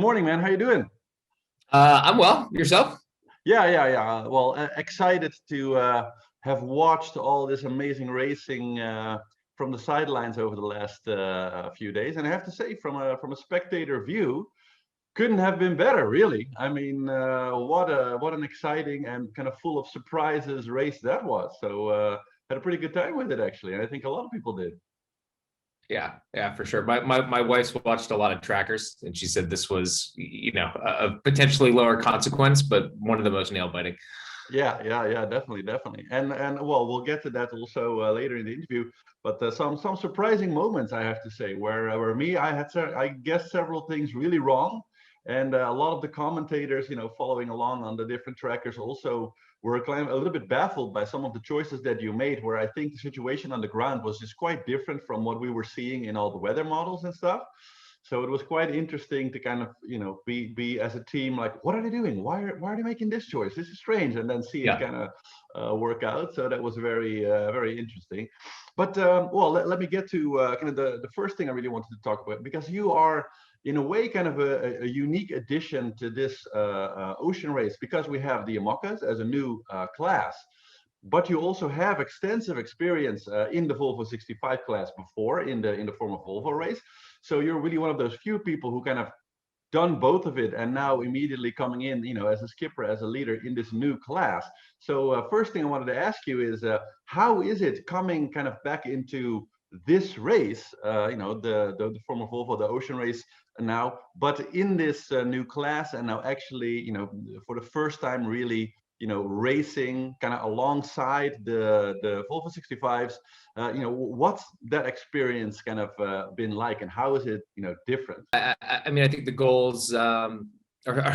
morning, man. How you doing? I'm well. Yourself? Yeah. Well, excited to have watched all this amazing racing from the sidelines over the last few days, and I have to say, from a spectator view, couldn't have been better, really. I mean, what an exciting and kind of full of surprises race that was. So had a pretty good time with it actually, and I think a lot of people did. Yeah, for sure. My wife's watched a lot of trackers, and she said this was, a potentially lower consequence, but one of the most nail biting. Yeah, definitely. And well, we'll get to that also later in the interview. But some surprising moments, I have to say, where me, I guessed several things really wrong, and a lot of the commentators, following along on the different trackers, also were kind of a little bit baffled by some of the choices that you made. Where I think the situation on the ground was just quite different from what we were seeing in all the weather models and stuff. So it was quite interesting to kind of be as a team like, what are they doing? Why are they making this choice? This is strange, and then see it Yeah. kind of work out. So that was very interesting. But well, let me get to kind of the first thing I really wanted to talk about, because you are in a way kind of a unique addition to this ocean race, because we have the Imocas as a new class. But you also have extensive experience in the Volvo 65 class before, in the form of Volvo race. So you're really one of those few people who kind of done both of it, and now immediately coming in, as a skipper, as a leader in this new class. So first thing I wanted to ask you is, how is it coming kind of back into this race, the former Volvo, the ocean race now, but in this new class, and now actually, for the first time really, racing kind of alongside the Volvo 65s. What's that experience kind of been like, and how is it different? I mean, I think the goals are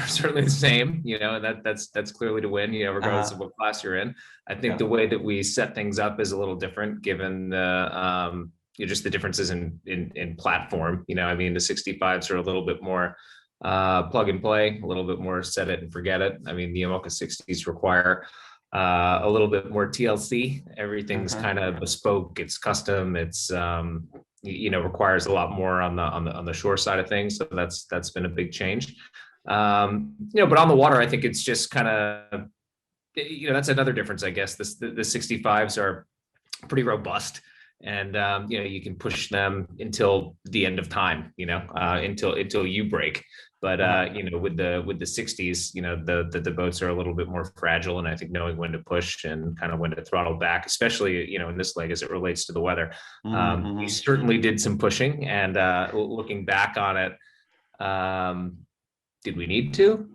certainly the same, and that's clearly to win, regardless of what class you're in. I think the way that we set things up is a little different, given the just the differences in platform. I mean, the 65s are a little bit more plug and play, a little bit more set it and forget it. I mean, the Imoca 60s require a little bit more TLC. Everything's kind of bespoke. It's custom. It's requires a lot more on the shore side of things. So that's been a big change. But on the water, I think it's just kind of that's another difference, I guess. The 65s are pretty robust, and you can push them until the end of time, until you break. But with the 60s, the boats are a little bit more fragile, and I think knowing when to push and kind of when to throttle back, especially in this leg as it relates to the weather. We certainly did some pushing, and looking back on it, did we need to?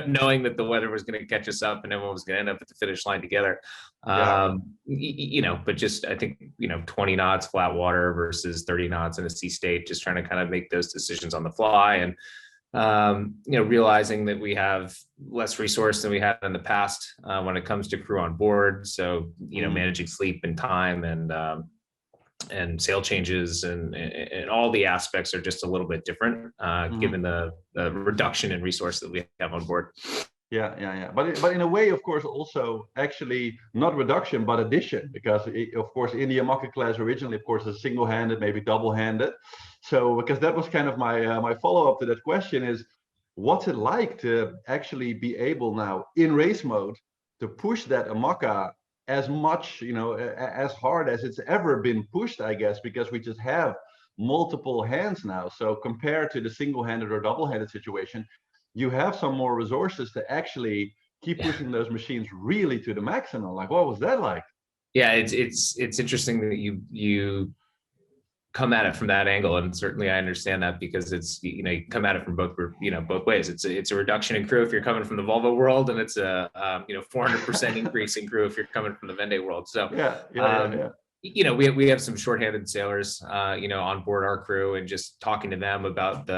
Knowing that the weather was going to catch us up and everyone was going to end up at the finish line together. But just, I think, 20 knots flat water versus 30 knots in a sea state, just trying to kind of make those decisions on the fly, and, realizing that we have less resource than we had in the past when it comes to crew on board. So, managing sleep and time, and sail changes, and all the aspects are just a little bit different, given the reduction in resource that we have on board. Yeah. But in a way, of course, also actually not reduction, but addition, because of course, in the Imoca class originally, of course, it's single-handed, maybe double-handed. So because that was kind of my follow-up to that question is, what's it like to actually be able now in race mode to push that Imoca as much, as hard as it's ever been pushed, I guess, because we just have multiple hands now. So compared to the single-handed or double-handed situation, you have some more resources to actually keep pushing those machines really to the maximum. Like, what was that like? Yeah, it's interesting that you come at it from that angle, and certainly I understand that, because it's you come at it from both ways. It's a reduction in crew if you're coming from the Volvo world, and it's a 400% increase in crew if you're coming from the Vende world. So yeah. We have some shorthanded sailors on board our crew, and just talking to them about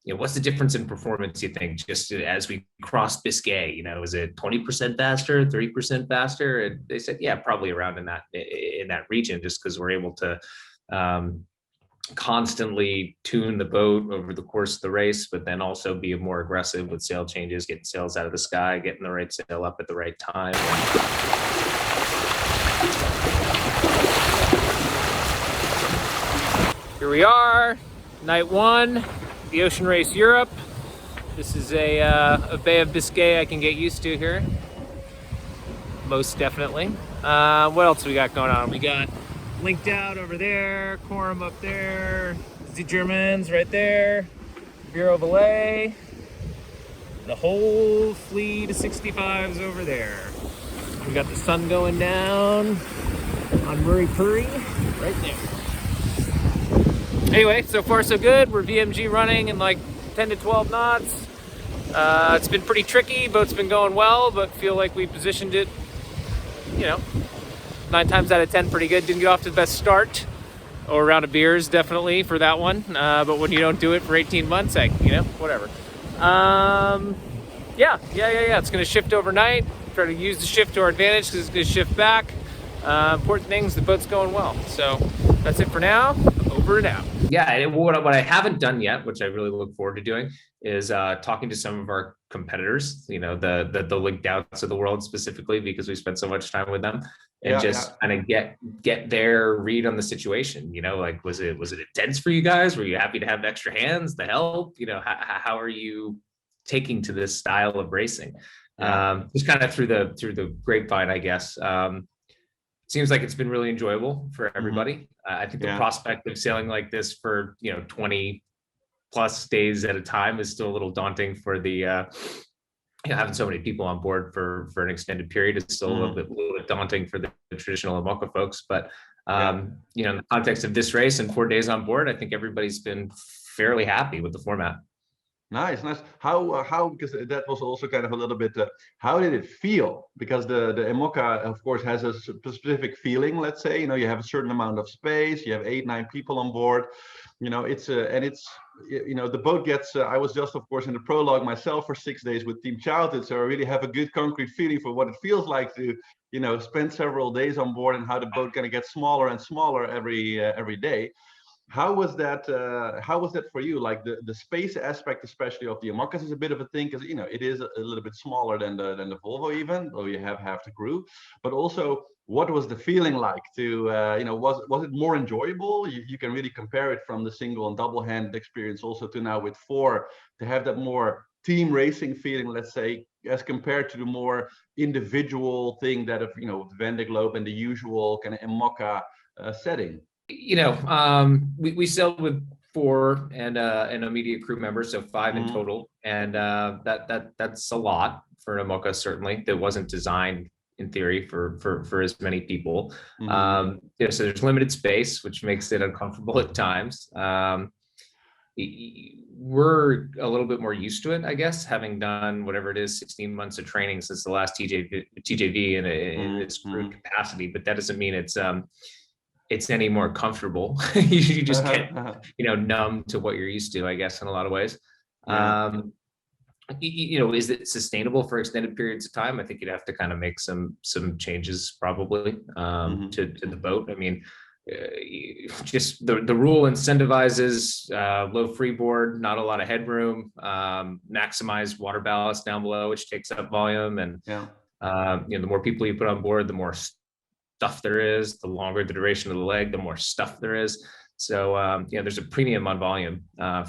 what's the difference in performance, you think, just as we cross Biscay? Is it 20% faster, 30% faster? And they said, yeah, probably around in that region, just because we're able to constantly tune the boat over the course of the race, but then also be more aggressive with sail changes, getting sails out of the sky, getting the right sail up at the right time. Here we are, night one, the Ocean Race Europe. This is a Bay of Biscay I can get used to here. Most definitely. What else we got going on? We got Linked Out over there, Quorum up there, the Germans right there, Bureau Valet, the whole fleet of 65s over there. We got the sun going down on Murray Puri right there. Anyway, so far so good. We're VMG running in like 10 to 12 knots. It's been pretty tricky. Boat's been going well, but feel like we positioned it, you know, 9 times out of 10 pretty good. Didn't get off to the best start, or a round of beers definitely for that one. But when you don't do it for 18 months, hey, you know, whatever. Yeah. It's gonna shift overnight. Try to use the shift to our advantage because it's gonna shift back. Important things, the boat's going well. So that's it for now. Over and out. Yeah, what I haven't done yet, which I really look forward to doing, is talking to some of our competitors, you know, the Linked Outs of the world specifically, because we spent so much time with them, and kind of get their read on the situation. You know, like, was it intense for you guys? Were you happy to have extra hands, the help? You know, how are you taking to this style of racing? Just kind of through the grapevine, I guess. Seems like it's been really enjoyable for everybody. I think the prospect of sailing like this for, you know, 20 plus days at a time is still a little daunting for the, you know, having so many people on board for an extended period is still a little bit daunting for the traditional Imoca folks. But, you know, in the context of this race and 4 days on board, I think everybody's been fairly happy with the format. Nice. How, because that was also kind of a little bit, how did it feel? Because the Imoca, of course, has a specific feeling, let's say, you know, you have a certain amount of space, you have 8-9 people on board, you know, you know, the boat gets, I was just, of course, in the prologue myself for 6 days with Team Childhood, so I really have a good concrete feeling for what it feels like to, you know, spend several days on board and how the boat kind of gets smaller and smaller every day. How was that for you? Like the space aspect, especially of the Imocas, is a bit of a thing because, you know, it is a little bit smaller than the Volvo, even though you have half the crew. But also, what was the feeling like to you know, was it more enjoyable? You can really compare it from the single and double hand experience also to now with 4, to have that more team racing feeling, let's say, as compared to the more individual thing that of, you know, Vendée Globe and the usual kind of Imoca setting. You know, we sailed with 4 and an immediate crew member, so 5 in total, and that's a lot for an Imoca, certainly. That wasn't designed in theory for as many people. You know, so there's limited space, which makes it uncomfortable at times. We're a little bit more used to it, I guess, having done whatever it is, 16 months of training since the last TJV in its crude capacity, but that doesn't mean it's any more comfortable. You just get, you know, numb to what you're used to, I guess, in a lot of ways. You know, is it sustainable for extended periods of time? I think you'd have to kind of make some changes probably to the boat. I mean, just the rule incentivizes low freeboard, not a lot of headroom, maximize water ballast down below, which takes up volume, and you know, the more people you put on board, the more stuff there is, the longer the duration of the leg, the more stuff there is. So yeah, there's a premium on volume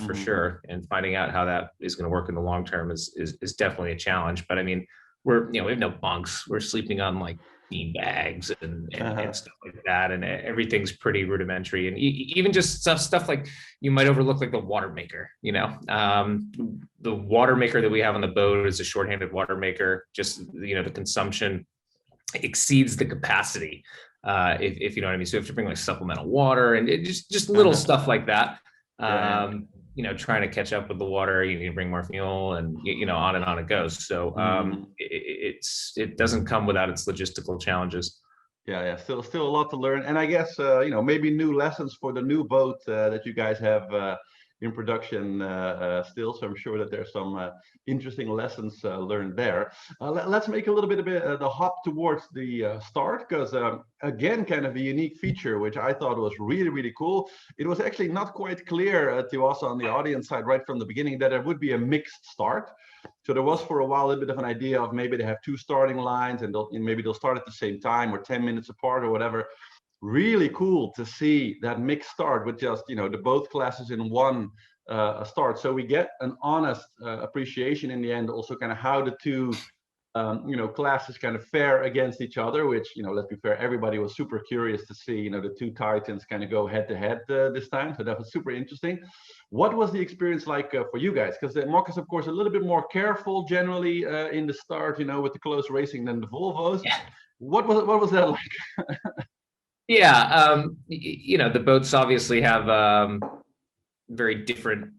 for sure, and finding out how that is going to work in the long term is definitely a challenge. But I mean, we have no bunks. We're sleeping on like bean bags and stuff like that, and everything's pretty rudimentary. And even just stuff like you might overlook, like the water maker. You know, the water maker that we have on the boat is a shorthanded water maker. Just, you know, the consumption exceeds the capacity, if you know what I mean. So you have to bring like supplemental water and just little stuff like that. You know, trying to catch up with the water, you need to bring more fuel, and you know, on and on it goes. So it doesn't come without its logistical challenges. Yeah, still a lot to learn, and I guess you know, maybe new lessons for the new boat that you guys have in production still. So I'm sure that there's some interesting lessons learned there. Let's make a little bit of the hop towards the start, because again, kind of a unique feature, which I thought was really cool. It was actually not quite clear to us on the audience side right from the beginning that there would be a mixed start. So there was for a while a bit of an idea of maybe they have 2 starting lines and maybe they'll start at the same time or 10 minutes apart or whatever. Really cool to see that mixed start with just, you know, the both classes in one start. So we get an honest appreciation in the end, also kind of how the two classes kind of fare against each other, which, let's be fair, everybody was super curious to see, the two titans kind of go head to head this time. So that was super interesting. What was the experience like for you guys? Because the Imoca is, of course, a little bit more careful generally in the start, with the close racing than the Volvos. Yeah. What was that like? Yeah, the boats obviously have very different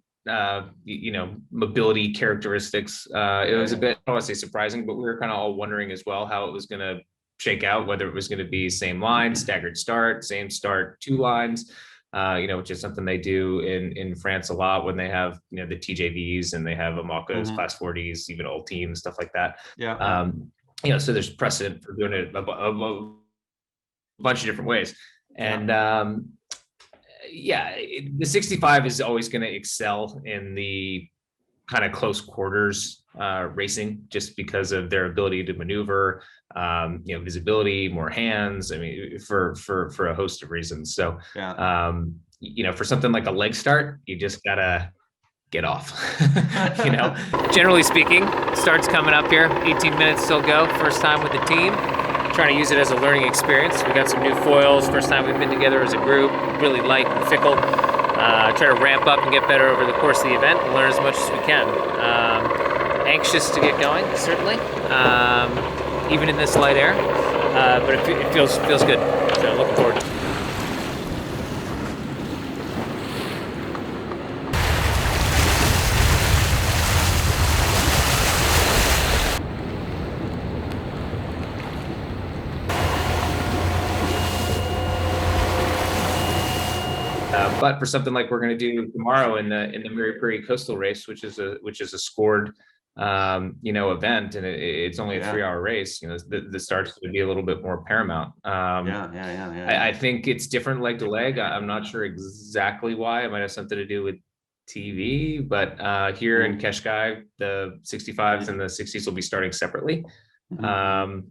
mobility characteristics. It was a bit, I don't want to say surprising, but we were kind of all wondering as well how it was going to shake out, whether it was going to be same line, staggered start, same start, two lines, which is something they do in France a lot when they have, the TJVs and they have Imocas, Class 40s, even old teams, stuff like that. Yeah. So there's precedent for doing it a bunch of different ways. And the 65 is always going to excel in the kind of close quarters racing, just because of their ability to maneuver, visibility, more hands. I mean, for a host of reasons. So, for something like a leg start, you just gotta get off. Generally speaking, start's coming up here. 18 minutes still go. First time with the team. Trying to use it as a learning experience. We got some new foils. First time we've been together as a group. Really light and fickle. Try to ramp up and get better over the course of the event and learn as much as we can. Anxious to get going, certainly, even in this light air. But it feels good. So looking forward to it. But for something like we're going to do tomorrow in the Mary Prairie Coastal Race, which is a scored, event, and it's only a 3-hour race. The start's going to be a little bit more paramount. I think it's different leg to leg. I'm not sure exactly why. It might have something to do with TV, but here in Cascais, the 65s and the 60s will be starting separately. I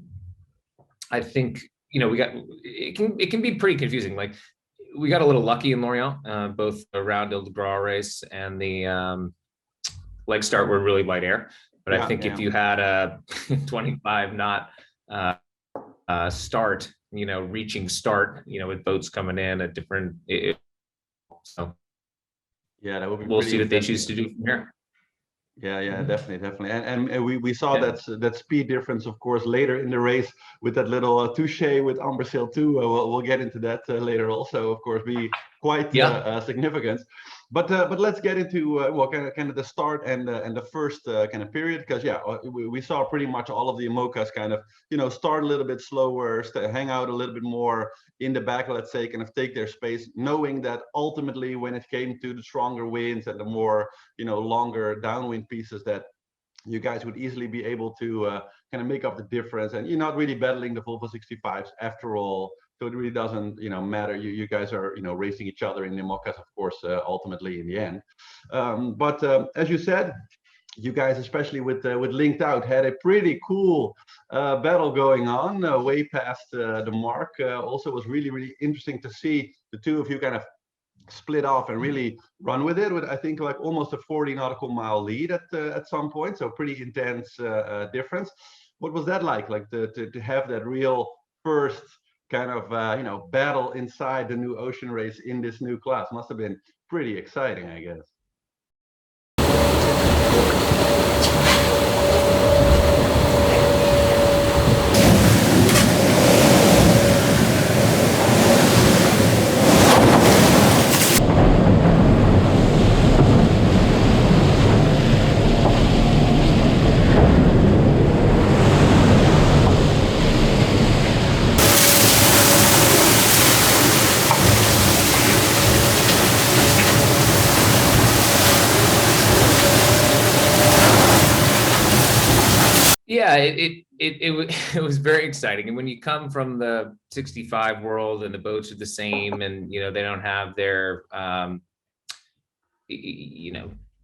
think it can be pretty confusing. Like, we got a little lucky in Lorient, both around the Gras race and the leg start were really light air. But I think if you had a 25 knot start, reaching start, with boats coming in at different, so that would be. We'll see what they choose to do from here. Yeah, definitely. And we saw that speed difference, of course, later in the race with that little touche with Ambersail too. We'll get into that later also, of course, be quite significant. But let's get into kind of the start and the first kind of period, because we saw pretty much all of the Imocas kind of start a little bit slower, hang out a little bit more in the back, let's say, kind of take their space, knowing that ultimately when it came to the stronger winds and the more longer downwind pieces, that you guys would easily be able to kind of make up the difference, and you're not really battling the Volvo 65s after all. So it really doesn't, matter. You guys are, racing each other in the Imocas, of course, ultimately in the end. But as you said, you guys, especially with Linked Out, had a pretty cool battle going on way past the mark. Also, was really, really interesting to see the two of you kind of split off and really run with it, with I think like almost a 40 nautical mile lead at some point. So pretty intense difference. What was that like to have that real first kind of battle inside the new ocean race in this new class? Must have been pretty exciting, I guess. Yeah, it was very exciting. And when you come from the 65 world and the boats are the same, and they don't have their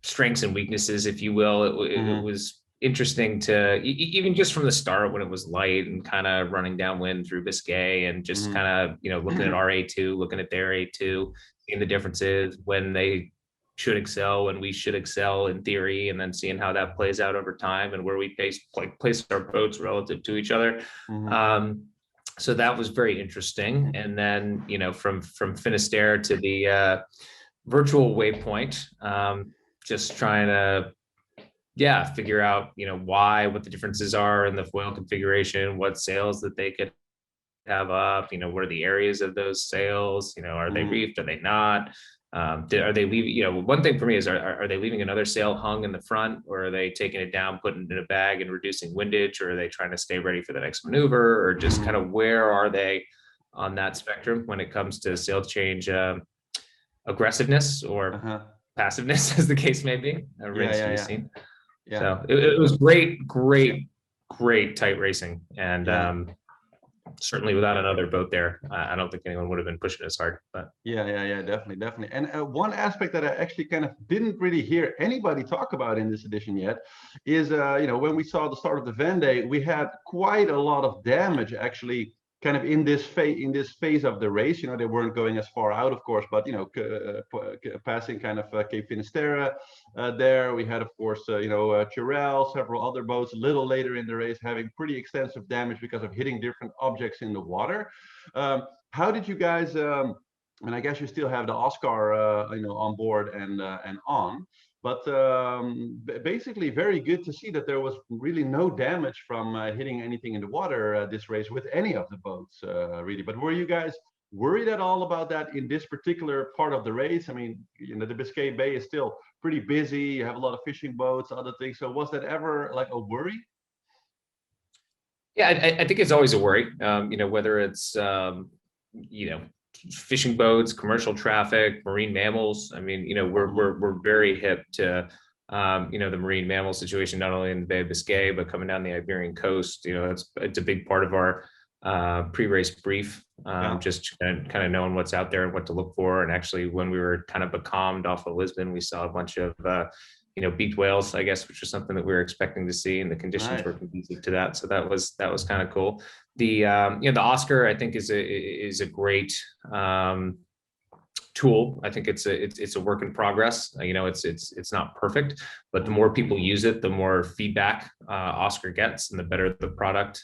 strengths and weaknesses, if you will, it was interesting to even just from the start when it was light and kind of running downwind through Biscay, and just kind of looking at our A2, looking at their A2, seeing the differences when they should excel, when we should excel in theory, and then seeing how that plays out over time and where we place our boats relative to each other. So that was very interesting. And then, you know, from Finisterre to the virtual waypoint, just trying to figure out, you know, what the differences are in the foil configuration, what sails that they could have up, you know, what are the areas of those sails, you know, are they reefed, are they not? Are they leaving, you know, one thing for me is, are they leaving another sail hung in the front, or are they taking it down, putting it in a bag and reducing windage, or are they trying to stay ready for the next maneuver, or just kind of where are they on that spectrum when it comes to sail change aggressiveness or passiveness, as the case may be. Remains to be seen. So it was great tight racing, and certainly without another boat there, I don't think anyone would have been pushing as hard. But definitely. And one aspect that I actually kind of didn't really hear anybody talk about in this edition yet is, you know, when we saw the start of the Vendée, we had quite a lot of damage actually kind of in this phase of the race. You know, they weren't going as far out, of course, but, you know, passing kind of Cape Finisterre there. We had, of course, you know, Tyrrell, several other boats a little later in the race having pretty extensive damage because of hitting different objects in the water. How did you guys, and I guess you still have the Oscar, you know, on board and on. But basically, very good to see that there was really no damage from hitting anything in the water this race with any of the boats, really. But were you guys worried at all about that in this particular part of the race? I mean, you know, the Biscay Bay is still pretty busy. You have a lot of fishing boats, other things. So was that ever like a worry? Yeah, I think it's always a worry. You know, whether it's you know, fishing boats, commercial traffic, marine mammals. I mean, you know, we're very hip to you know, the marine mammal situation, not only in the Bay of Biscay, but coming down the Iberian coast. You know, it's a big part of our pre-race brief, just kind of knowing what's out there and what to look for. And actually, when we were kind of becalmed off of Lisbon, we saw a bunch of you know, beaked whales, I guess, which is something that we were expecting to see, and the conditions were conducive to that. So that was kind of cool. The you know, the Oscar, I think, is a great tool. I think it's a work in progress. You know, it's not perfect, but the more people use it, the more feedback Oscar gets, and the better the product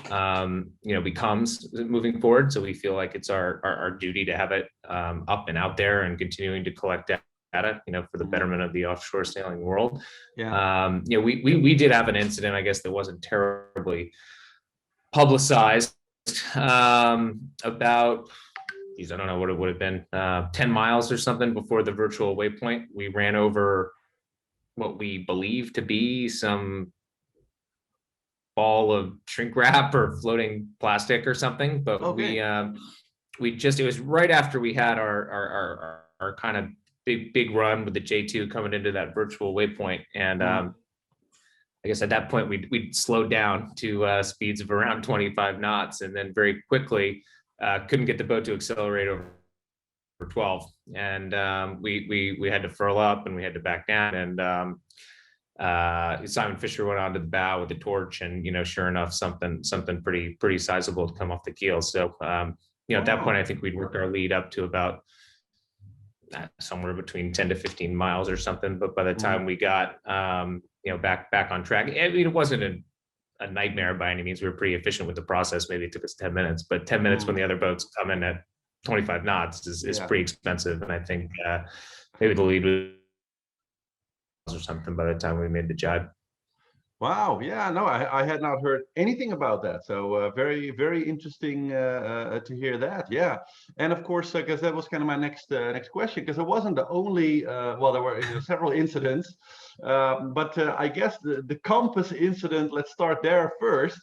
you know, becomes moving forward. So we feel like it's our duty to have it up and out there and continuing to collect data, you know, for the betterment of the offshore sailing world. You know, we did have an incident, I guess, that wasn't terribly publicized about, geez, I don't know what it would have been, 10 miles or something before the virtual waypoint. We ran over what we believe to be some ball of shrink wrap or floating plastic or something, but we just, it was right after we had our kind of big run with the J2 coming into that virtual waypoint. And I guess at that point we'd slowed down to speeds of around 25 knots, and then very quickly couldn't get the boat to accelerate over 12. And we had to furl up and we had to back down. And Simon Fisher went onto the bow with the torch, and, you know, sure enough, something pretty sizable to come off the keel. So, you know, at that point, I think we'd worked our lead up to about somewhere between 10 to 15 miles or something. But by the time we got, you know, back on track, I mean, it wasn't a nightmare by any means. We were pretty efficient with the process. Maybe it took us 10 minutes, but 10 minutes when the other boats come in at 25 knots is pretty expensive. And I think maybe the lead was or something by the time we made the jibe. Wow. Yeah, no, I had not heard anything about that. So very, very interesting to hear that. Yeah. And of course, because that was kind of my next question, because it wasn't the only, well, there were, you know, several incidents, but I guess the compass incident, let's start there first,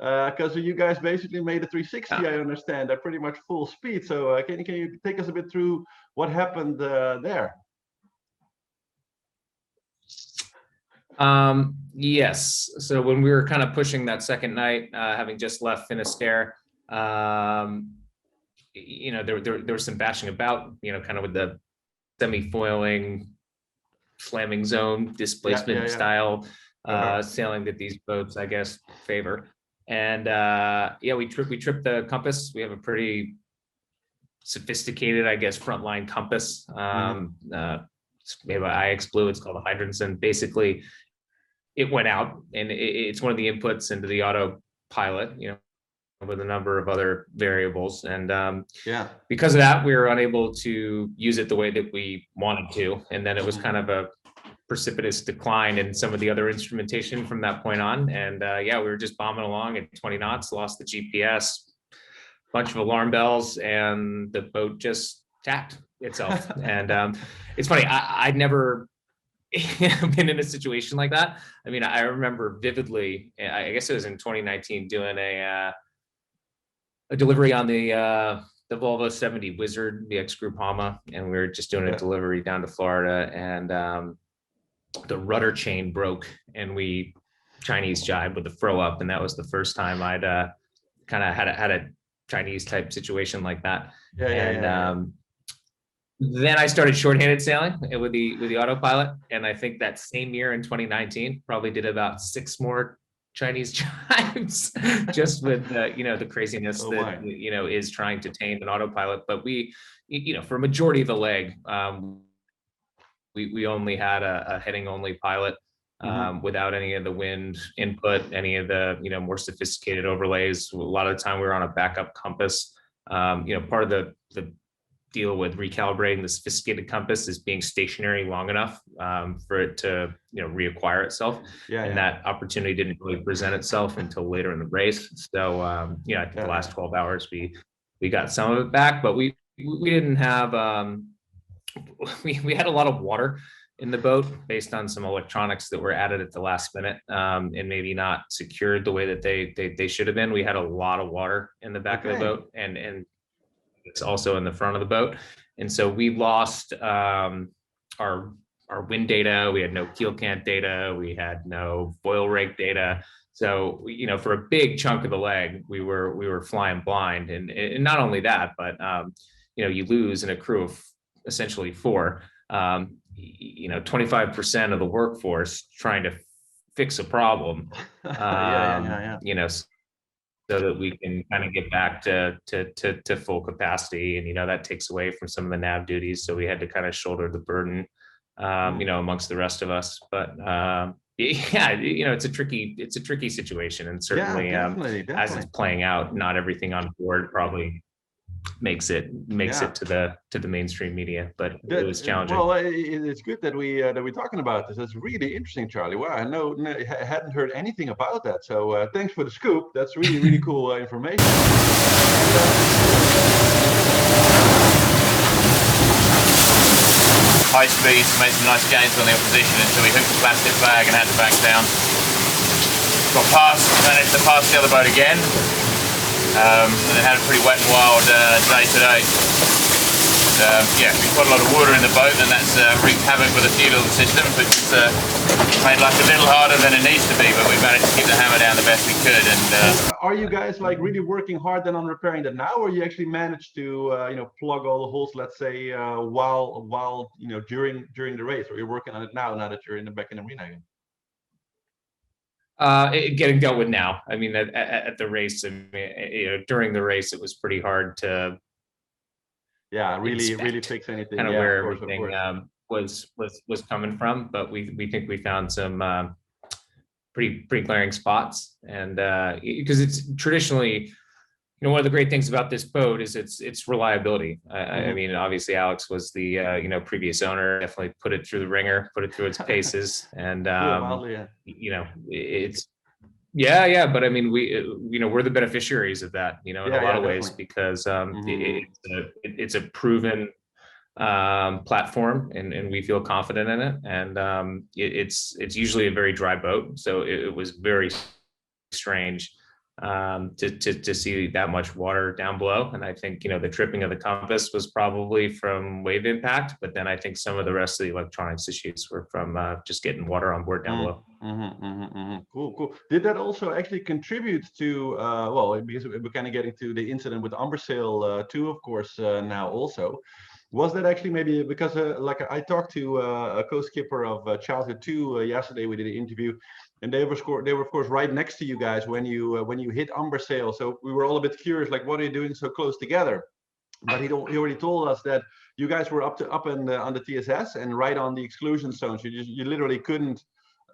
because you guys basically made a 360, I understand, at pretty much full speed. So can you take us a bit through what happened there? Yes. So when we were kind of pushing that second night, having just left Finisterre, you know, there was some bashing about, you know, kind of with the semi-foiling, slamming zone displacement style sailing that these boats, I guess, favor. And yeah, we tripped the compass. We have a pretty sophisticated, I guess, frontline compass. made by IX Blue. It's called a Hydranson. Basically, it went out, and it's one of the inputs into the autopilot, you know, with a number of other variables. And because of that, we were unable to use it the way that we wanted to. And then it was kind of a precipitous decline in some of the other instrumentation from that point on. And yeah, we were just bombing along at 20 knots, lost the GPS, bunch of alarm bells, and the boat just tacked itself. And it's funny, I'd never been in a situation like that. I mean, I remember vividly, I guess it was in 2019, doing a delivery on the Volvo 70 Wizard, the X Group Hama, and we were just doing a delivery down to Florida, and the rudder chain broke, and we Chinese jibe with the throw up, and that was the first time I'd kind of had a Chinese type situation like that. Then I started shorthanded sailing with the autopilot, and I think that same year in 2019 probably did about 6 more Chinese jibes, just with the craziness that is trying to tame an autopilot. But we, for a majority of the leg, we only had a heading only pilot without any of the wind input, any of the more sophisticated overlays. A lot of the time we were on a backup compass. Part of the deal with recalibrating the sophisticated compass is being stationary long enough for it to reacquire itself. And that opportunity didn't really present itself until later in the race. So I think the last 12 hours we got some of it back, but we didn't have we had a lot of water in the boat based on some electronics that were added at the last minute and maybe not secured the way that they should have been. We had a lot of water in the back of the boat, and it's also in the front of the boat. And so we lost our wind data. We had no keel cant data. We had no foil rake data. So, for a big chunk of the leg, we were flying blind. And not only that, but, you lose in a crew of essentially 4, 25% of the workforce trying to fix a problem, so that we can kind of get back to full capacity. And, that takes away from some of the nav duties. So we had to kind of shoulder the burden, amongst the rest of us. But it's a tricky situation. And certainly, definitely. As it's playing out, not everything on board probably makes it to the mainstream media, but it was challenging. Well, it's good that we're talking about this. It's really interesting, Charlie. Wow, I hadn't heard anything about that. So thanks for the scoop. That's really cool information. High speed, made some nice gains on the opposition until we hooked the plastic flag and had to back down. Managed to pass the other boat again. And then had a pretty wet and wild day today. We've got a lot of water in the boat, and that's wreaked havoc with the fuel system, which is made life a little harder than it needs to be, but we managed to keep the hammer down the best we could. And are you guys really working hard then on repairing that now, or you actually managed to plug all the holes, let's say, while during the race, or you're working on it now that you're back in the arena again? Getting dealt with now. I mean, at the race, during the race, it was pretty hard to really fix anything. Kind of where everything was coming from, but we think we found some pretty glaring spots, and because it's traditionally, one of the great things about this boat is its reliability. I mean, obviously Alex was the previous owner, definitely put it through the ringer, put it through its paces, and it's but I mean, we're the beneficiaries of that, in a lot of ways, because it's a proven platform, and we feel confident in it, and it's usually a very dry boat, so it was very strange to see that much water down below. And I think the tripping of the compass was probably from wave impact, but then I think some of the rest of the electronics issues were from just getting water on board down below. Cool. Did that also actually contribute to because we're kind of getting to the incident with Ambersail too, of course, now also. Was that actually maybe because I talked to a co-skipper of Childhood 2 yesterday? We did an interview, and they were of course right next to you guys when you hit Ambersail. So we were all a bit curious, what are you doing so close together? but he already told us that you guys were up on the TSS and right on the exclusion zone. So you literally couldn't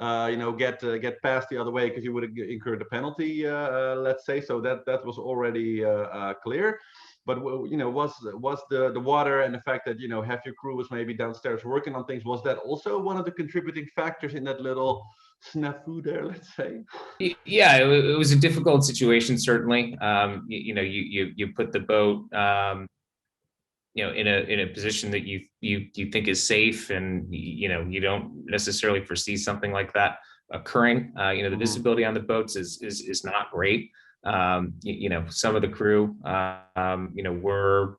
get past the other way because you would have incurred a penalty, let's say. So that was already clear. But was the water and the fact that half your crew was maybe downstairs working on things, was that also one of the contributing factors in that little snafu there, let's say? Yeah, it was a difficult situation, certainly. You put the boat in a position that you think is safe, and you don't necessarily foresee something like that occurring. The visibility on the boats is not great. Some of the crew were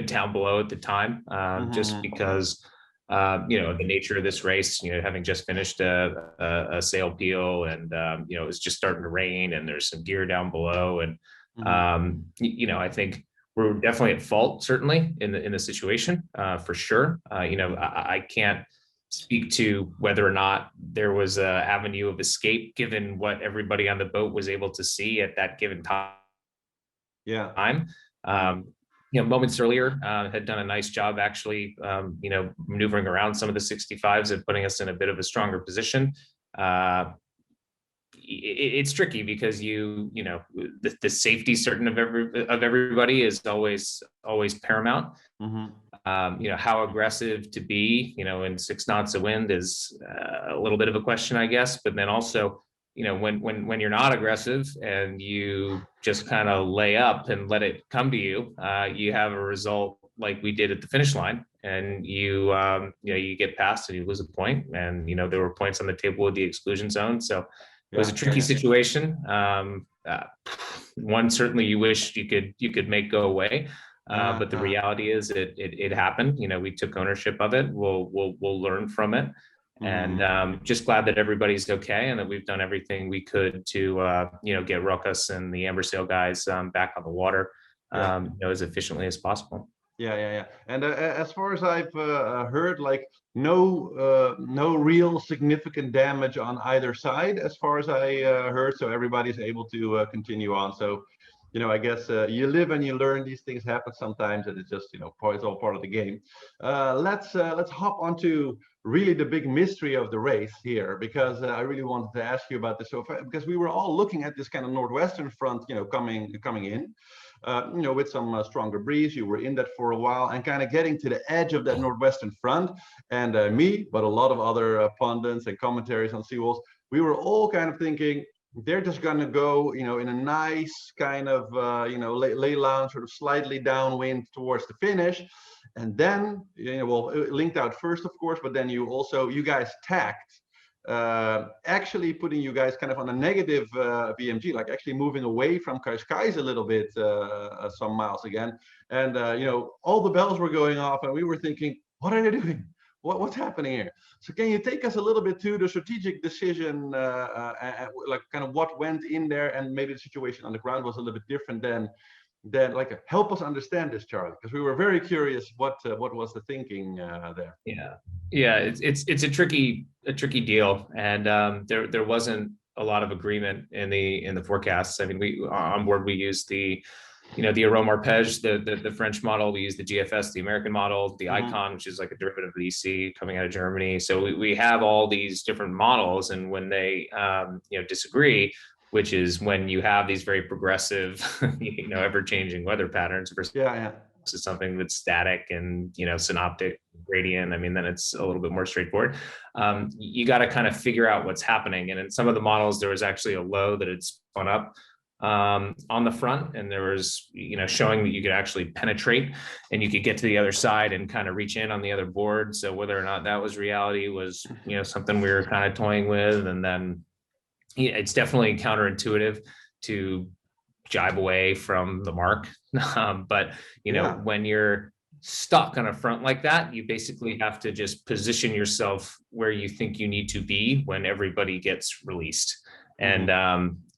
down below at the time, just because the nature of this race, having just finished a sail peel, and it was just starting to rain, and there's some gear down below, and I think we're definitely at fault, certainly in the situation, for sure. I can't speak to whether or not there was a avenue of escape given what everybody on the boat was able to see at that given time. Yeah. Moments earlier, had done a nice job actually, maneuvering around some of the 65s and putting us in a bit of a stronger position. It's tricky because the safety certain of everybody is always paramount. How aggressive to be, in 6 knots of wind is a little bit of a question, I guess. But then also, when you're not aggressive and you just kind of lay up and let it come to you, you have a result like we did at the finish line, and you get past and you lose a point, and there were points on the table with the exclusion zone, so it was a tricky situation. One certainly you wish you could make go away, but the reality is it happened. We took ownership of it. We'll learn from it, and just glad that everybody's okay and that we've done everything we could to get Rokas and the Ambersail guys back on the water as efficiently as possible. Yeah. And as far as I've heard, like no real significant damage on either side, as far as I heard. So everybody's able to continue on. So, I guess you live and you learn. These things happen sometimes, and it's just it's all part of the game. Let's hop onto really the big mystery of the race here, because I really wanted to ask you about this. So because we were all looking at this kind of northwestern front, coming in. With some stronger breeze. You were in that for a while and kind of getting to the edge of that northwestern front. And me, but a lot of other pundits and commentaries on Seawolves, we were all kind of thinking they're just going to go, in a nice kind of, lay lounge, sort of slightly downwind towards the finish. And then, linked out first, of course, but then you guys tacked. Actually putting you guys kind of on a negative VMG, like actually moving away from Cascais a little bit, some miles again. And, all the bells were going off and we were thinking, what are they doing? What's happening here? So can you take us a little bit to the strategic decision, like kind of what went in there, and maybe the situation on the ground was a little bit different than like help us understand this, Charlie, because we were very curious what was the thinking there. Yeah, it's a tricky deal, and there wasn't a lot of agreement in the forecasts. I mean, we on board we used the Aurore Marpege, the French model. We used the GFS, the American model, the Icon, which is like a derivative of the EC coming out of Germany. So we have all these different models, and when they disagree, which is when you have these very progressive, ever-changing weather patterns versus something that's static and synoptic gradient. I mean, then it's a little bit more straightforward. You got to kind of figure out what's happening. And in some of the models, there was actually a low that had spun up on the front, and there was showing that you could actually penetrate and you could get to the other side and kind of reach in on the other board. So whether or not that was reality was something we were kind of toying with. And then it's definitely counterintuitive to jibe away from the mark. But, when you're stuck on a front like that, you basically have to just position yourself where you think you need to be when everybody gets released. And,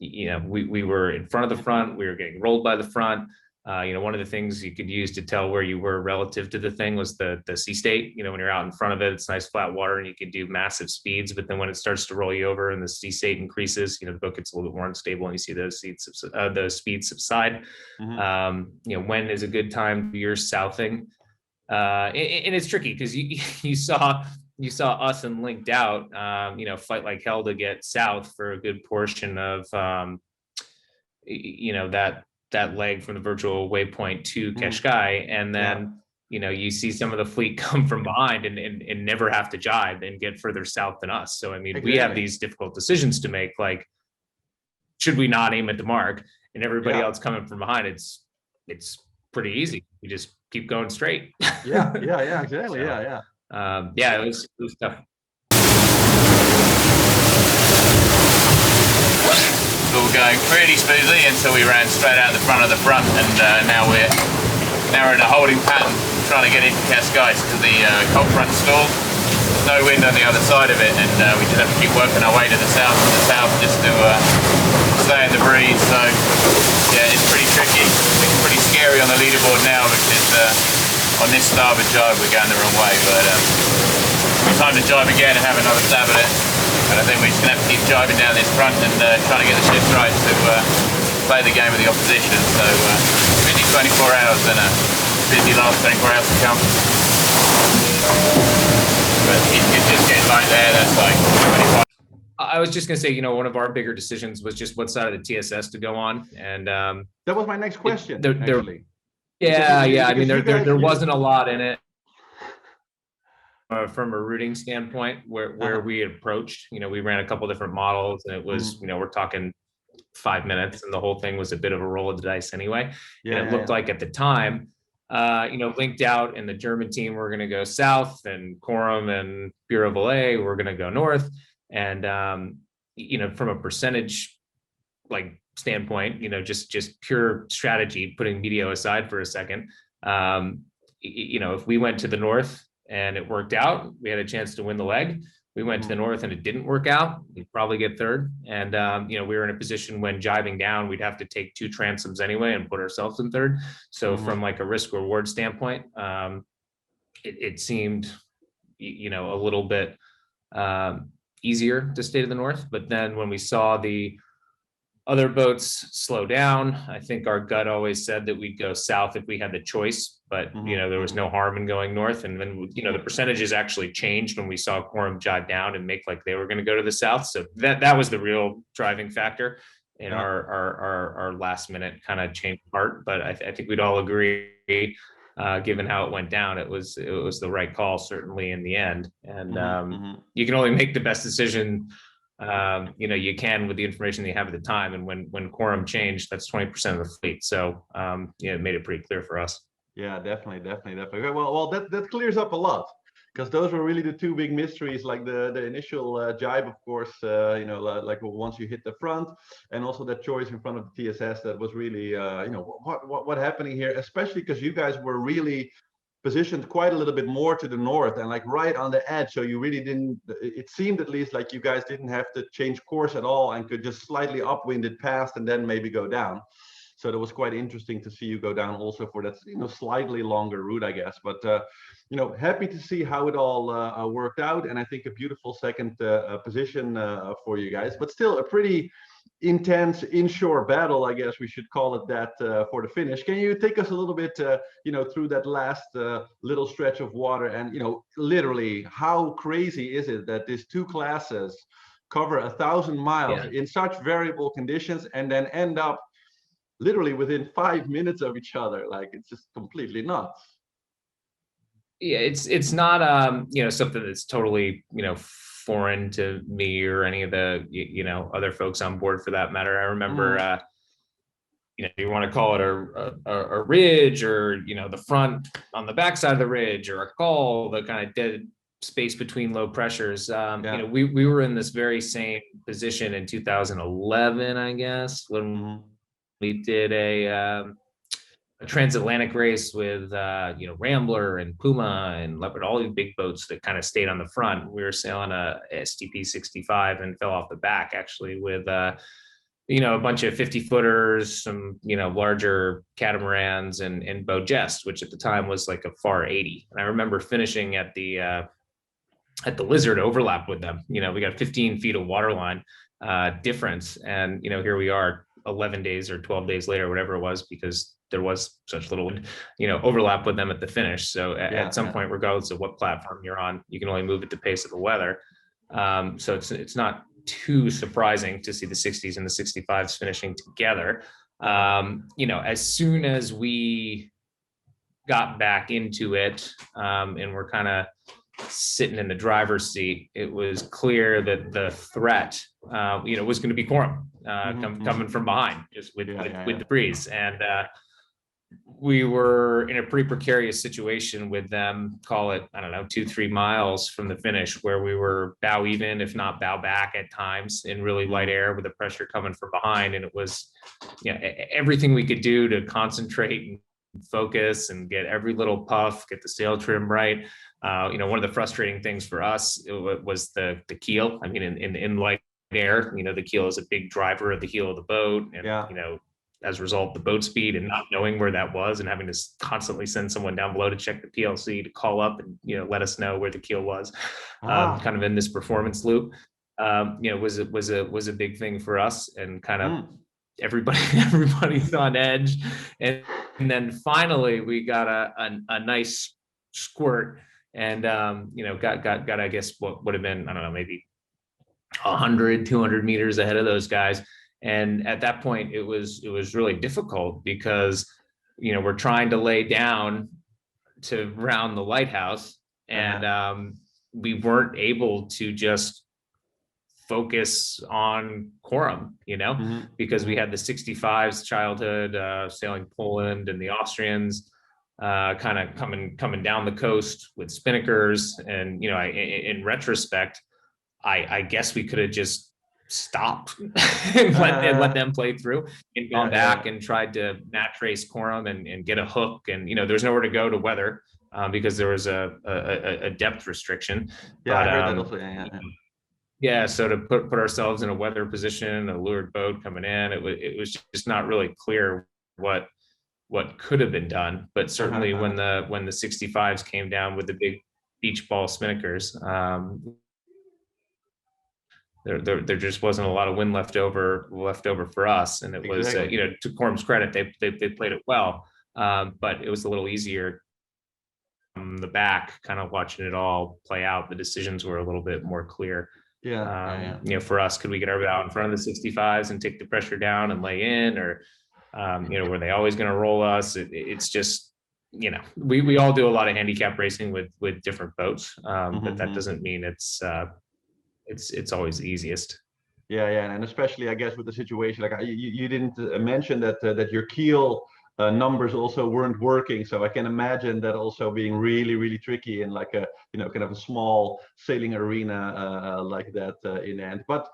we were in front of the front, we were getting rolled by the front. One of the things you could use to tell where you were relative to the thing was the sea state. When you're out in front of it, it's nice flat water and you can do massive speeds. But then when it starts to roll you over and the sea state increases, the boat gets a little bit more unstable and you see those speeds subside. When is a good time you're southing? And it's tricky because you saw us and linked out, fight like hell to get south for a good portion of, that leg from the virtual waypoint to Cascais. And then, you see some of the fleet come from behind and never have to jibe and get further south than us. So, I mean, we have these difficult decisions to make, like, should we not aim at the mark? And everybody else coming from behind, it's pretty easy. We just keep going straight. Exactly. So, it was tough. We were going pretty smoothly until we ran straight out the front of the front, and now we're in a holding pattern trying to get into Cascais because the cold front stalled. There's no wind on the other side of it, and we just have to keep working our way to the south and the south just to stay in the breeze. So yeah, it's pretty tricky. It's pretty scary on the leaderboard now because on this starboard jibe we're going the wrong way, but it's time to jibe again and have another stab at it. And I think we're just going to have to keep jibing down this front and trying to get the ships right to play the game with the opposition. So busy 24 hours and a busy last 24 hours to come. But it's just getting light there. That's like 25. I was just going to say, one of our bigger decisions was just what side of the TSS to go on. And that was my next question, actually. I mean, there wasn't a lot in it. From a routing standpoint, where we approached, we ran a couple different models, and it was, we're talking 5 minutes, and the whole thing was a bit of a roll of the dice anyway. And it looked like at the time, linked out, and the German team were going to go south, and Quorum and Bureau Valet were going to go north. And from a percentage standpoint, just pure strategy, putting media aside for a second, if we went to the north and it worked out, we had a chance to win the leg. We went to the north and it didn't work out, we'd probably get third. And we were in a position when jibing down, we'd have to take 2 transoms anyway and put ourselves in third. So from a risk reward standpoint, it seemed a little bit easier to stay to the north. But then when we saw the other boats slow down, I think our gut always said that we'd go south if we had the choice, but there was no harm in going north. And then the percentages actually changed when we saw Quorum jibe down and make like they were going to go to the south. So that was the real driving factor in our last minute kind of change part. But I think we'd all agree, given how it went down, it was the right call, certainly in the end. And you can only make the best decision you can with the information that you have at the time. And when Quorum changed, that's 20% of the fleet. So it made it pretty clear for us. Yeah, definitely. Well, that clears up a lot, because those were really the 2 big mysteries, like the initial jibe, of course, like once you hit the front, and also that choice in front of the TSS. That was really, what happening here, especially because you guys were really positioned quite a little bit more to the north and right on the edge. So you really didn't, it seemed at least like you guys didn't have to change course at all and could just slightly upwind it past and then maybe go down. So that was quite interesting to see you go down also for that, slightly longer route, I guess. But, happy to see how it all worked out. And I think a beautiful second position for you guys, but still a pretty intense inshore battle, I guess we should call it that, for the finish. Can you take us a little bit, through that last little stretch of water, and literally how crazy is it that these 2 classes cover 1,000 miles in such variable conditions and then end up literally within 5 minutes of each other? It's just completely nuts. Yeah, it's not something that's totally foreign to me or any of the other folks on board for that matter. I remember you want to call it a ridge, or the front on the backside of the ridge, or a call, the kind of dead space between low pressures. We were in this very same position in 2011, I guess, when we did a transatlantic race with Rambler and Puma and Leopard, all these big boats that kind of stayed on the front. We were sailing a STP 65 and fell off the back, actually, with a bunch of 50 footers, some, larger catamarans and bow jest, which at the time was like a FAR 80. And I remember finishing at the Lizard overlap with them. We got 15 feet of waterline difference. And, here we are 11 days or 12 days later, whatever it was, because there was such little, overlap with them at the finish. So at some point, regardless of what platform you're on, you can only move at the pace of the weather. So it's not too surprising to see the 60s and the 65s finishing together. As soon as we got back into it, and we're kind of sitting in the driver's seat, it was clear that the threat, was going to be quorum coming from behind, just with the breeze. And we were in a pretty precarious situation with them, call it, 2-3 miles from the finish, where we were bow even, if not bow back at times, in really light air with the pressure coming from behind. And it was, everything we could do to concentrate and focus and get every little puff, get the sail trim right. One of the frustrating things for us was the keel. I mean, in light air, the keel is a big driver of the heel of the boat. And, as a result, the boat speed and not knowing where that was and having to constantly send someone down below to check the PLC to call up and, let us know where the keel was, kind of in this performance loop, was a big thing for us, and kind of everybody's on edge. And then finally we got a nice squirt and, got, I guess what would have been, maybe 100, 200 meters ahead of those guys. And at that point, it was really difficult because, we're trying to lay down to round the lighthouse, and we weren't able to just focus on quorum, because we had the 65s childhood, sailing Poland, and the Austrians kind of coming down the coast with spinnakers. And, in retrospect, I guess we could have just stopped and let them play through and gone back and tried to match race quorum and get a hook. And, there's nowhere to go to weather because there was a depth restriction. I heard that also. So to put ourselves in a weather position, a lured boat coming in, it was just not really clear what could have been done. But certainly when the 65s came down with the big beach ball spinnakers, there just wasn't a lot of wind left over for us. And it was, to quorum's credit, they played it well, but it was a little easier from the back, kind of watching it all play out. The decisions were a little bit more clear. For us, could we get our boat out in front of the 65s and take the pressure down and lay in, or were they always going to roll us? It's just, we all do a lot of handicap racing with different boats, but that doesn't mean it's always the easiest. And especially, I guess, with the situation, like you didn't mention that your keel numbers also weren't working, so I can imagine that also being really, really tricky in like a kind of a small sailing arena like that in end. But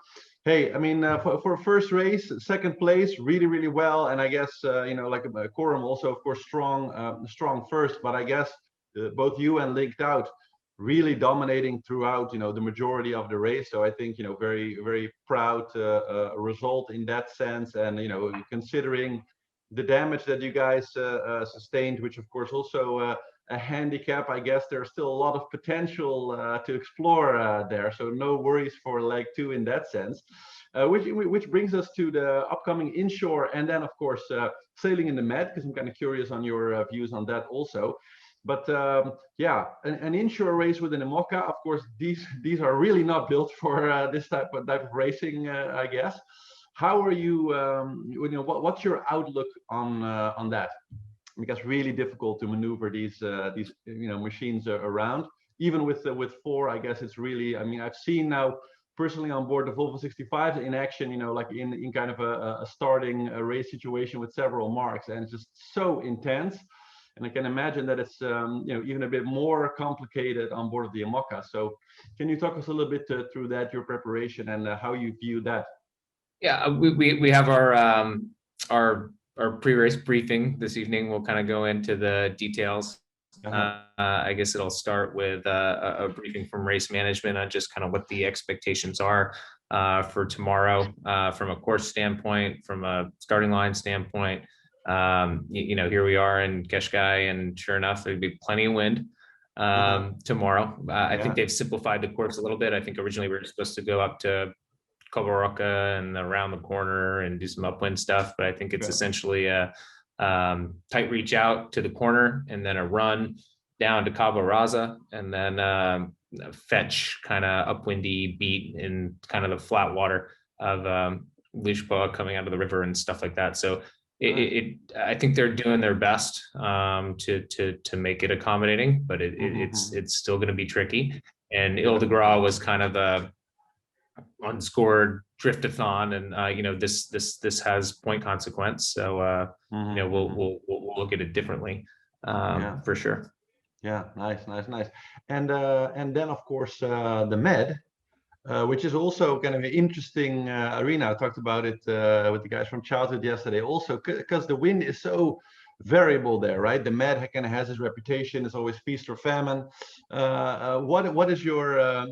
hey, I mean, for first race, second place, really, really well. And I guess like quorum also, of course, strong first, but I guess both you and Linked Out really dominating throughout, the majority of the race. So I think, very, very proud result in that sense. And, considering the damage that you guys sustained, which of course also a handicap, I guess there's still a lot of potential to explore there. So no worries for leg 2 in that sense. Which brings us to the upcoming inshore, and then of course sailing in the Med, because I'm kind of curious on your views on that also. But an inshore race with an Imoca, of course, these are really not built for this type of racing, I guess. How are you? What's your outlook on that? Because really difficult to maneuver these machines around. Even with 4, I guess it's really. I mean, I've seen now personally on board the Volvo 65 in action. Like in kind of a starting race situation with several marks, and it's just so intense. And I can imagine that it's even a bit more complicated on board of the Imoca. So can you talk us a little bit through that, your preparation, and how you view that? Yeah, we have our pre-race briefing this evening. We'll kind of go into the details. I guess it'll start with a briefing from race management on just kind of what the expectations are for tomorrow, from a course standpoint, from a starting line standpoint. Here we are in Cascais, and sure enough, there'd be plenty of wind tomorrow. I think they've simplified the course a little bit. I think originally we were supposed to go up to Cabo Roca and around the corner and do some upwind stuff, but I think it's essentially a tight reach out to the corner and then a run down to Cabo Raza, and then fetch kind of upwindy beat in kind of the flat water of Lisboa coming out of the river and stuff like that. So I think they're doing their best to make it accommodating, but it's still going to be tricky. And Ile de Gras was kind of a unscored driftathon, and this has point consequence. So we'll look at it differently for sure. Yeah, nice. And then of course the Med, which is also kind of an interesting arena. I talked about it with the guys from Childhood yesterday also, because the wind is so variable there, right? The Med kind of has its reputation. It's always feast or famine. What is your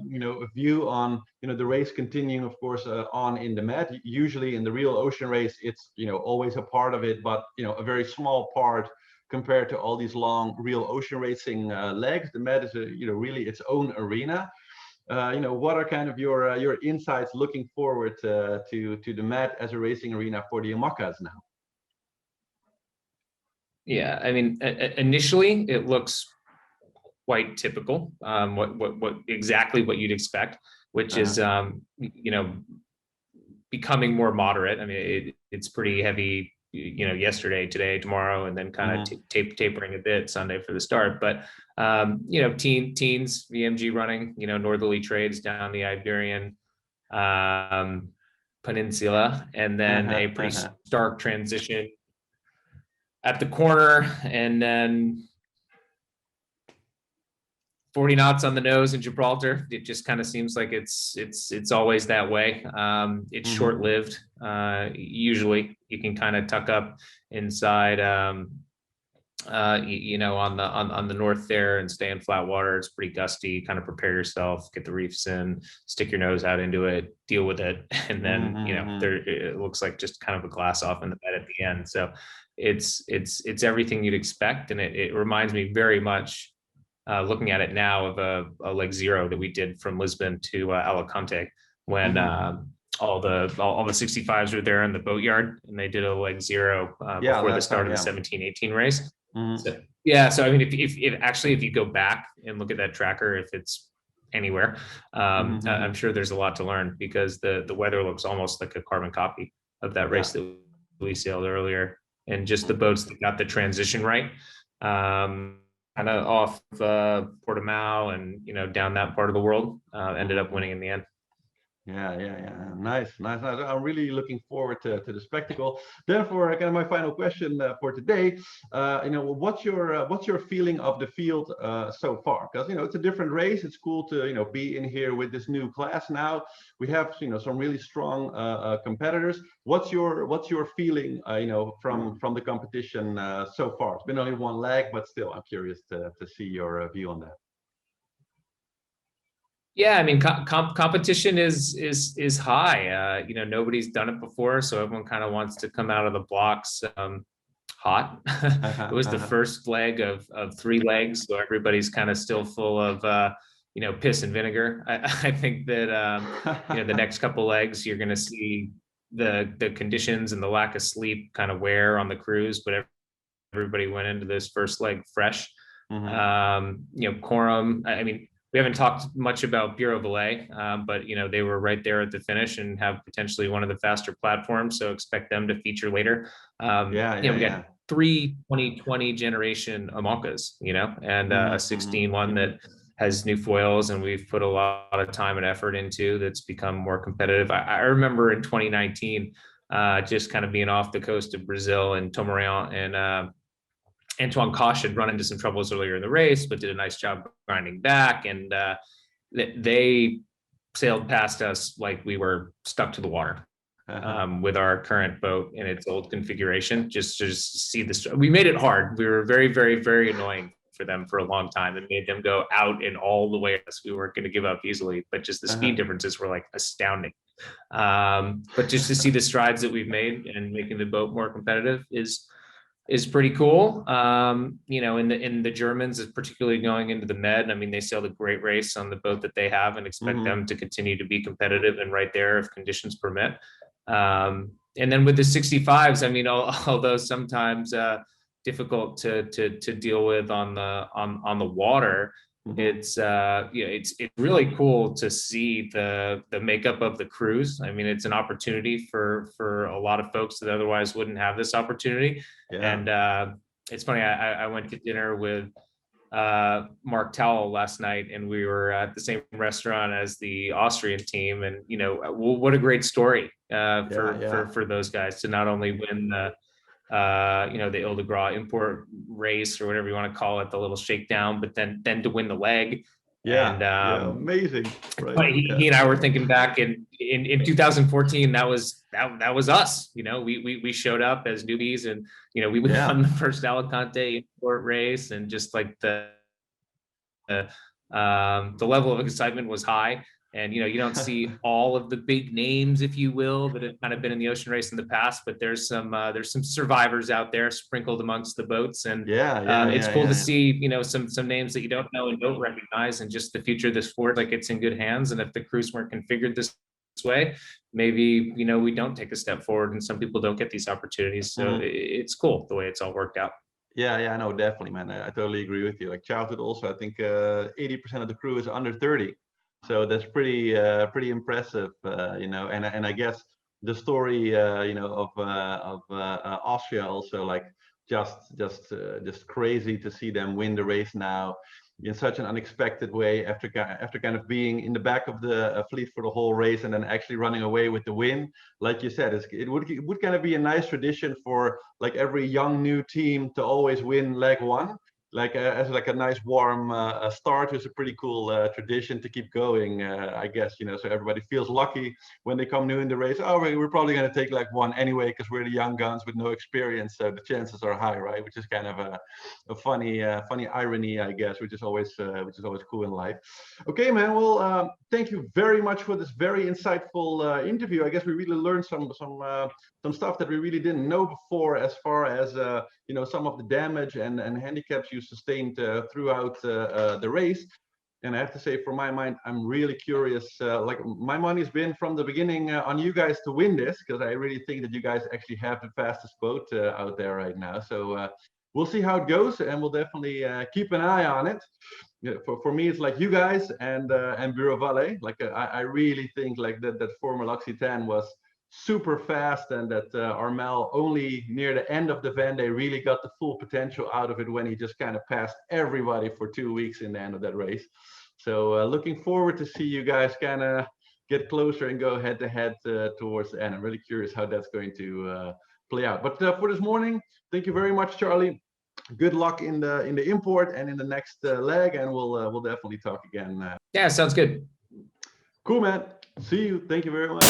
view on the race continuing, of course, on in the Med? Usually in the real ocean race, it's always a part of it, but a very small part compared to all these long real ocean racing legs. The Med is really its own arena. What are kind of your insights looking forward to the Med as a racing arena for the Imocas now? Yeah, I mean, initially it looks quite typical. What exactly what you'd expect, which is becoming more moderate. I mean, it's pretty heavy. Yesterday, today, tomorrow, and then kind of tapering a bit Sunday for the start. But teens, VMG running, northerly trades down the Iberian Peninsula, and then a pretty stark transition at the corner, and then 40 knots on the nose in Gibraltar. It just kind of seems like it's always that way. It's short-lived. Usually you can kind of tuck up inside, on the north there and stay in flat water. It's pretty gusty. Kind of prepare yourself, get the reefs in, stick your nose out into it, deal with it, and then it looks like just kind of a glass off in the bed at the end. So it's everything you'd expect, and it reminds me very much. Looking at it now of a leg zero that we did from Lisbon to Alicante, when all the 65s were there in the boatyard, and they did a leg zero before the start of the 17-18 race. So I mean, if you go back and look at that tracker, if it's anywhere, I'm sure there's a lot to learn, because the weather looks almost like a carbon copy of that race that we sailed earlier, and just the boats that got the transition right. Kind of off Portimao and down that part of the world, ended up winning in the end. Nice. I'm really looking forward to the spectacle. Therefore, kind of my final question for today, what's your feeling of the field so far? Because it's a different race. It's cool to be in here with this new class now. We have some really strong competitors. What's your feeling from the competition so far? It's been only one leg, but still, I'm curious to see your view on that. Yeah, I mean, competition is high. Nobody's done it before, so everyone kind of wants to come out of the blocks hot. It was the first leg of 3 legs, so everybody's kind of still full of piss and vinegar. I think that the next couple legs you're going to see the conditions and the lack of sleep kind of wear on the crews, but everybody went into this first leg fresh. Quorum. I mean, we haven't talked much about Bureau Valet, but they were right there at the finish and have potentially one of the faster platforms, so expect them to feature later. We got 3 2020 generation Imocas, and a 16 one that has new foils, and we've put a lot of time and effort into, that's become more competitive. I remember in 2019, just kind of being off the coast of Brazil, and Tomarão and Antoine Koch had run into some troubles earlier in the race, but did a nice job grinding back, and they sailed past us like we were stuck to the water with our current boat in its old configuration. Just to see this, we made it hard. We were very, very, very annoying for them for a long time, and made them go out and all the way. We weren't going to give up easily, but just the speed differences were like astounding. But just to see the strides that we've made and making the boat more competitive is pretty cool. You know, in the Germans, particularly going into the Med, I mean, they sailed a great race on the boat that they have, and expect them to continue to be competitive and right there if conditions permit. And then with the 65s, I mean, although sometimes difficult to deal with on the water, it's it's really cool to see the makeup of the crews. I mean, it's an opportunity for a lot of folks that otherwise wouldn't have this opportunity. And it's funny, I went to dinner with Mark Towell last night, and we were at the same restaurant as the Austrian team, and you know, what a great story for those guys to not only win the you know, the Ile de Gras in-poort race, or whatever you want to call it, the little shakedown, but then to win the leg. And amazing. Right. He and I were thinking back in 2014, that was us. You know, we showed up as newbies, and you know, we won the first Alicante in-poort race, and just like the level of excitement was high. And, you know, you don't see all of the big names, if you will, that have kind of been in the ocean race in the past, but there's some survivors out there sprinkled amongst the boats. And it's cool to see, you know, some names that you don't know and don't recognize, and just the future of this sport, like, it's in good hands. And if the crews weren't configured this way, maybe, you know, we don't take a step forward, and some people don't get these opportunities. So it's cool the way it's all worked out. Yeah, no, definitely, man. I totally agree with you. Like childhood also, I think 80% of the crew is under 30. So that's pretty impressive, you know, and I guess the story, you know, of Austria also, like just crazy to see them win the race now in such an unexpected way, after kind of being in the back of the fleet for the whole race, and then actually running away with the win. Like you said, it would kind of be a nice tradition for like every young new team to always win leg one. Like as like a nice warm start is a pretty cool tradition to keep going, I guess, you know, so everybody feels lucky when they come new in the race. Oh, we're probably going to take like one anyway, because we're the young guns with no experience, so the chances are high, right? Which is kind of a funny irony, I guess, which is always cool in life. Okay, man. Well, thank you very much for this very insightful interview. I guess we really learned some stuff that we really didn't know before, as far as you know, some of the damage and handicaps you sustained throughout the race. And I have to say, for my mind, I'm really curious. Like, my money's been from the beginning on you guys to win this, because I really think that you guys actually have the fastest boat out there right now. So we'll see how it goes, and we'll definitely keep an eye on it. Yeah, for me, it's like you guys and Bureau Valet. Like I really think like that Formula Occitane was super fast, and that Armel only near the end of the Vendée really got the full potential out of it, when he just kind of passed everybody for 2 weeks in the end of that race. So looking forward to see you guys kind of get closer and go head to head towards the end. I'm really curious how that's going to play out. But for this morning, thank you very much, Charlie. Good luck in the in-poort and in the next leg, and we'll definitely talk again. Yeah, sounds good. Cool, man. See you. Thank you very much.